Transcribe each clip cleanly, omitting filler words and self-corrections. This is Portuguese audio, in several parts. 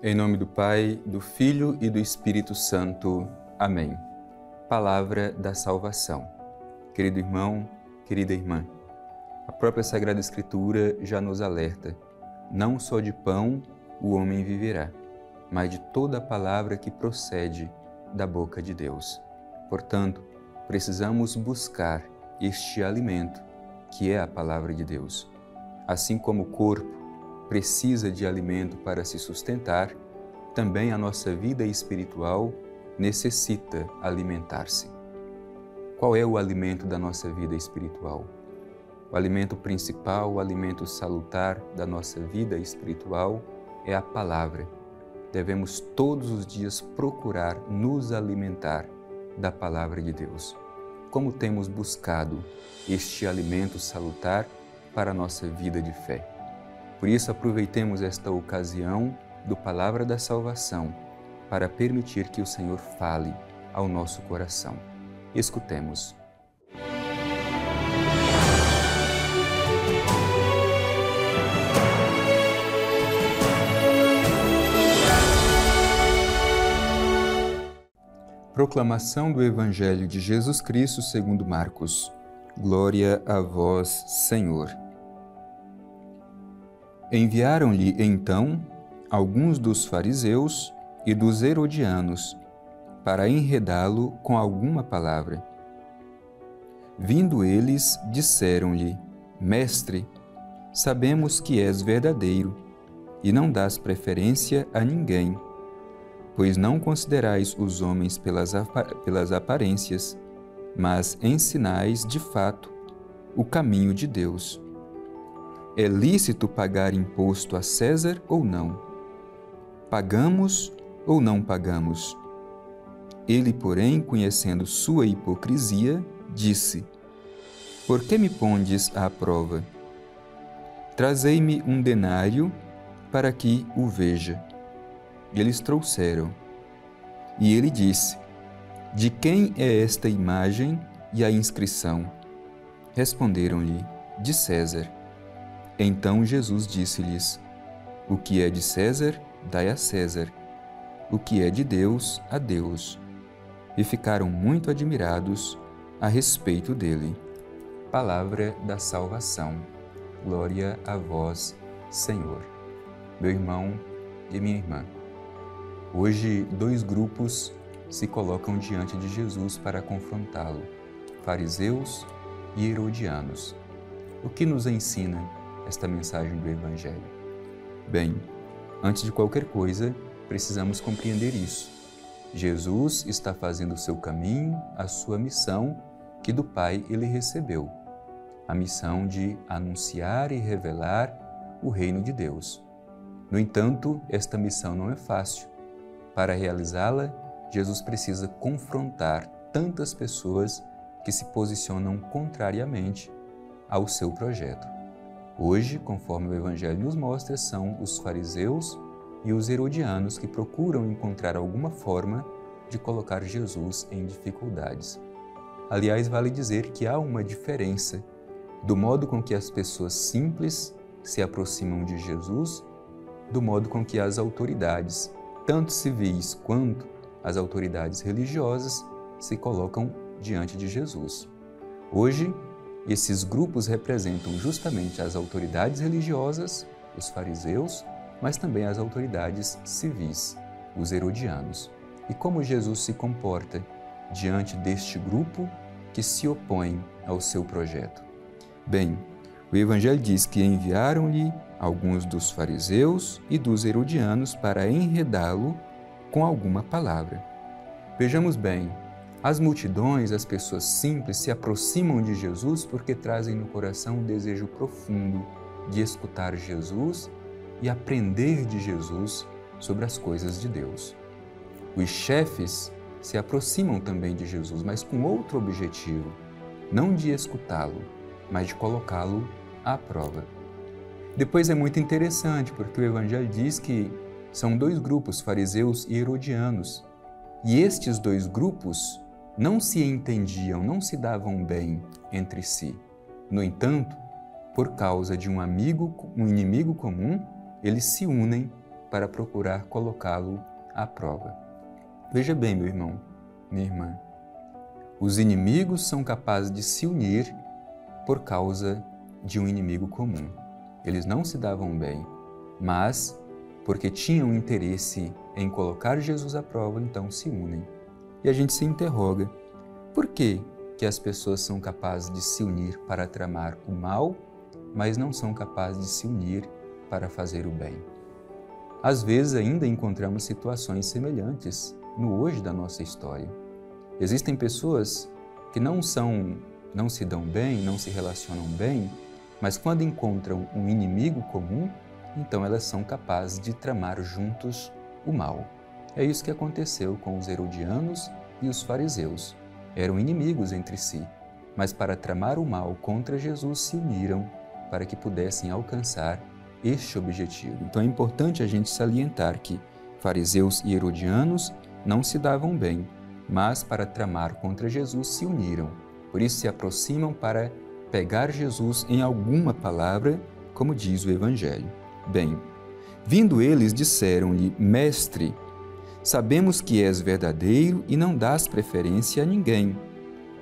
Em nome do Pai, do Filho e do Espírito Santo. Amém. Palavra da salvação. Querido irmão, querida irmã, a própria Sagrada Escritura já nos alerta: não só de pão o homem viverá, mas de toda a palavra que procede da boca de Deus. Portanto, precisamos buscar este alimento, que é a palavra de Deus. Assim como o corpo precisa de alimento para se sustentar, também a nossa vida espiritual necessita alimentar-se. Qual é o alimento da nossa vida espiritual? O alimento principal, o alimento salutar da nossa vida espiritual é a palavra. Devemos todos os dias procurar nos alimentar da palavra de Deus. Como temos buscado este alimento salutar para a nossa vida de fé? Por isso, aproveitemos esta ocasião do Palavra da Salvação para permitir que o Senhor fale ao nosso coração. Escutemos. Proclamação do Evangelho de Jesus Cristo segundo Marcos. Glória a vós, Senhor. Enviaram-lhe então alguns dos fariseus e dos herodianos para enredá-lo com alguma palavra. Vindo eles, disseram-lhe: Mestre, sabemos que és verdadeiro e não dás preferência a ninguém, pois não considerais os homens pelas aparências, mas ensinais de fato o caminho de Deus. É lícito pagar imposto a César ou não? Pagamos ou não pagamos? Ele, porém, conhecendo sua hipocrisia, disse: Por que me pondes à prova? Trazei-me um denário para que o veja. Eles trouxeram. E ele disse: De quem é esta imagem e a inscrição? Responderam-lhe: De César. Então Jesus disse-lhes: O que é de César, dai a César. O que é de Deus, a Deus. E ficaram muito admirados a respeito dele. Palavra da salvação. Glória a vós, Senhor. Meu irmão e minha irmã, hoje 2 grupos se colocam diante de Jesus para confrontá-lo: fariseus e herodianos. O que nos ensina esta mensagem do Evangelho? Bem, antes de qualquer coisa, precisamos compreender isso. Jesus está fazendo o seu caminho, a sua missão que do Pai ele recebeu, a missão de anunciar e revelar o reino de Deus. No entanto, esta missão não é fácil. Para realizá-la, Jesus precisa confrontar tantas pessoas que se posicionam contrariamente ao seu projeto. Hoje, conforme o Evangelho nos mostra, são os fariseus e os herodianos que procuram encontrar alguma forma de colocar Jesus em dificuldades. Aliás, vale dizer que há uma diferença do modo com que as pessoas simples se aproximam de Jesus, do modo com que as autoridades, tanto civis quanto as autoridades religiosas, se colocam diante de Jesus. Hoje, esses grupos representam justamente as autoridades religiosas, os fariseus, mas também as autoridades civis, os herodianos. E como Jesus se comporta diante deste grupo que se opõe ao seu projeto? Bem, o Evangelho diz que enviaram-lhe alguns dos fariseus e dos herodianos para enredá-lo com alguma palavra. Vejamos bem, as multidões, as pessoas simples se aproximam de Jesus porque trazem no coração um desejo profundo de escutar Jesus e aprender de Jesus sobre as coisas de Deus. Os chefes se aproximam também de Jesus, mas com outro objetivo, não de escutá-lo, mas de colocá-lo à prova. Depois é muito interessante, porque o Evangelho diz que são 2 grupos, fariseus e herodianos, e estes 2 grupos não se entendiam, não se davam bem entre si. No entanto, por causa de um inimigo comum, eles se unem para procurar colocá-lo à prova. Veja bem, meu irmão, minha irmã, os inimigos são capazes de se unir por causa de um inimigo comum. Eles não se davam bem, mas porque tinham interesse em colocar Jesus à prova, então se unem. E a gente se interroga, por que as pessoas são capazes de se unir para tramar o mal, mas não são capazes de se unir para fazer o bem? Às vezes ainda encontramos situações semelhantes no hoje da nossa história. Existem pessoas que não se dão bem, não se relacionam bem, mas quando encontram um inimigo comum, então elas são capazes de tramar juntos o mal. É isso que aconteceu com os herodianos e os fariseus. Eram inimigos entre si, mas para tramar o mal contra Jesus se uniram para que pudessem alcançar este objetivo. Então é importante a gente salientar que fariseus e herodianos não se davam bem, mas para tramar contra Jesus se uniram. Por isso se aproximam para pegar Jesus em alguma palavra, como diz o Evangelho. Bem, vindo eles, disseram-lhe: Mestre, sabemos que és verdadeiro e não dás preferência a ninguém,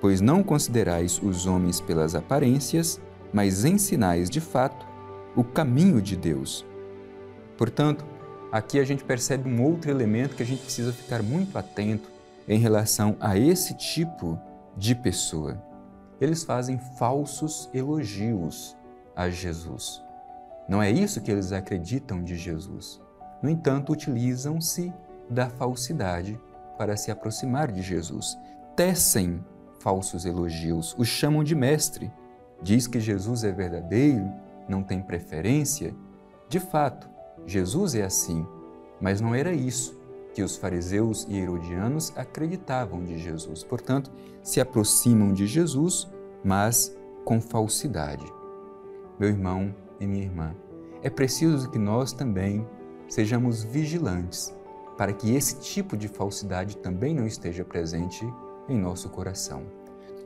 pois não considerais os homens pelas aparências, mas ensinais de fato o caminho de Deus. Portanto, aqui a gente percebe um outro elemento que a gente precisa ficar muito atento em relação a esse tipo de pessoa. Eles fazem falsos elogios a Jesus. Não é isso que eles acreditam de Jesus. No entanto, utilizam-se da falsidade para se aproximar de Jesus. Tecem falsos elogios, o chamam de mestre. Diz que Jesus é verdadeiro, não tem preferência. De fato, Jesus é assim, mas não era isso que os fariseus e herodianos acreditavam de Jesus. Portanto, se aproximam de Jesus, mas com falsidade. Meu irmão e minha irmã, é preciso que nós também sejamos vigilantes para que esse tipo de falsidade também não esteja presente em nosso coração.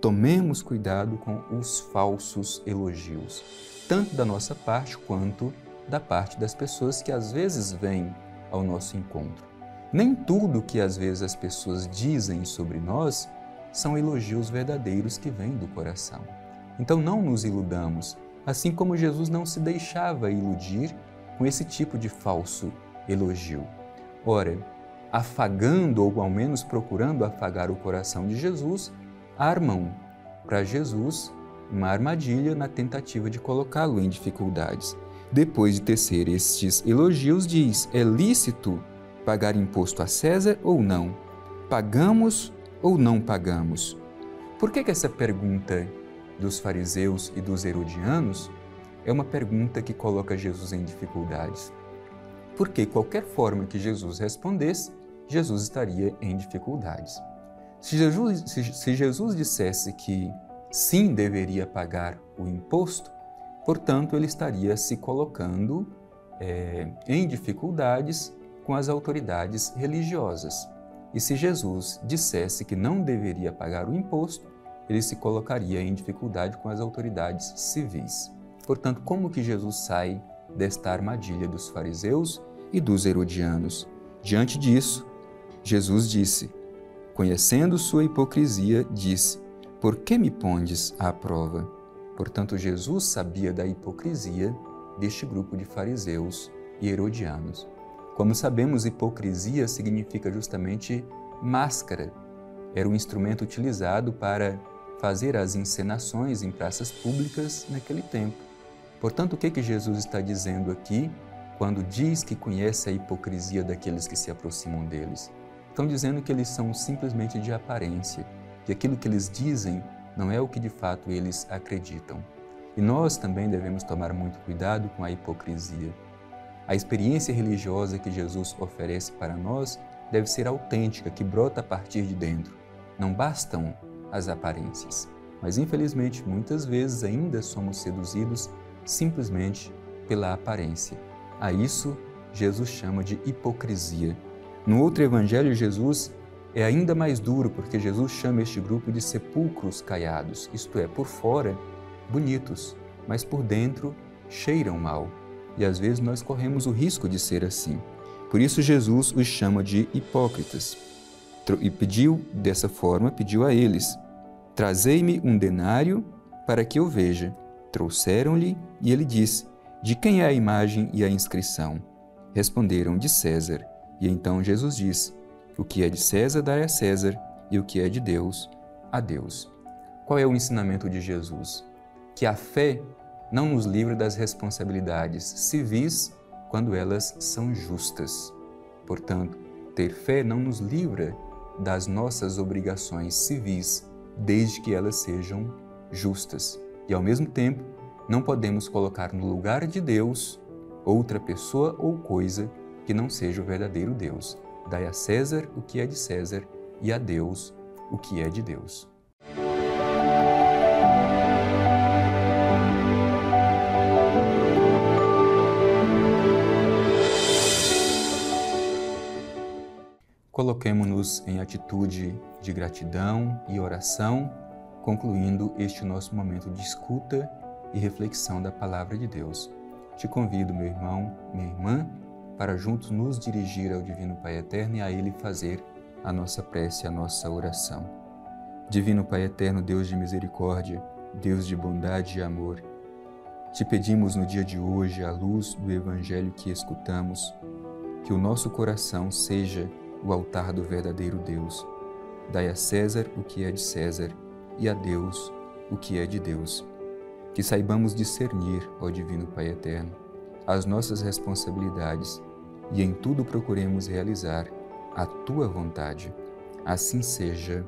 Tomemos cuidado com os falsos elogios, tanto da nossa parte quanto da parte das pessoas que às vezes vêm ao nosso encontro. Nem tudo que às vezes as pessoas dizem sobre nós são elogios verdadeiros que vêm do coração. Então não nos iludamos, assim como Jesus não se deixava iludir com esse tipo de falso elogio. Ora, afagando ou ao menos procurando afagar o coração de Jesus, armam para Jesus uma armadilha na tentativa de colocá-lo em dificuldades. Depois de tecer estes elogios, diz: é lícito pagar imposto a César ou não? Pagamos ou não pagamos? Por que essa pergunta dos fariseus e dos herodianos é uma pergunta que coloca Jesus em dificuldades? Porque qualquer forma que Jesus respondesse, Jesus estaria em dificuldades. Se Jesus dissesse que sim deveria pagar o imposto, portanto, ele estaria se colocando em dificuldades com as autoridades religiosas. E se Jesus dissesse que não deveria pagar o imposto, ele se colocaria em dificuldade com as autoridades civis. Portanto, como que Jesus sai desta armadilha dos fariseus e dos herodianos? Diante disso, Jesus disse, conhecendo sua hipocrisia, disse: por que me pondes à prova? Portanto, Jesus sabia da hipocrisia deste grupo de fariseus e herodianos. Como sabemos, hipocrisia significa justamente máscara. Era um instrumento utilizado para fazer as encenações em praças públicas naquele tempo. Portanto, o que Jesus está dizendo aqui quando diz que conhece a hipocrisia daqueles que se aproximam deles? Estão dizendo que eles são simplesmente de aparência, que aquilo que eles dizem não é o que de fato eles acreditam. E nós também devemos tomar muito cuidado com a hipocrisia. A experiência religiosa que Jesus oferece para nós deve ser autêntica, que brota a partir de dentro. Não bastam as aparências, mas infelizmente muitas vezes ainda somos seduzidos simplesmente pela aparência. A isso Jesus chama de hipocrisia. No outro evangelho, Jesus é ainda mais duro, porque Jesus chama este grupo de sepulcros caiados, isto é, por fora bonitos, mas por dentro cheiram mal. E às vezes nós corremos o risco de ser assim. Por isso Jesus os chama de hipócritas. E dessa forma, pediu a eles: trazei-me um denário para que eu veja. Trouxeram-lhe e ele disse: de quem é a imagem e a inscrição? Responderam: de César. E então Jesus disse: o que é de César, dai a César, e o que é de Deus, a Deus. Qual é o ensinamento de Jesus? Que a fé não nos livra das responsabilidades civis quando elas são justas. Portanto, ter fé não nos livra das nossas obrigações civis, desde que elas sejam justas. E, ao mesmo tempo, não podemos colocar no lugar de Deus outra pessoa ou coisa que não seja o verdadeiro Deus. Dai a César o que é de César e a Deus o que é de Deus. Coloquemo-nos em atitude de gratidão e oração, concluindo este nosso momento de escuta e reflexão da Palavra de Deus. Te convido, meu irmão, minha irmã, para juntos nos dirigir ao Divino Pai Eterno e a Ele fazer a nossa prece, a nossa oração. Divino Pai Eterno, Deus de misericórdia, Deus de bondade e amor, te pedimos no dia de hoje, à luz do Evangelho que escutamos, que o nosso coração seja o altar do verdadeiro Deus. Dai a César o que é de César e a Deus o que é de Deus. Que saibamos discernir, ó Divino Pai Eterno, as nossas responsabilidades e em tudo procuremos realizar a Tua vontade. Assim seja.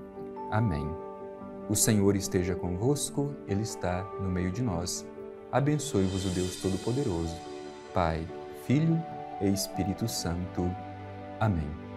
Amém. O Senhor esteja convosco, Ele está no meio de nós. Abençoe-vos o Deus Todo-Poderoso, Pai, Filho e Espírito Santo. Amém.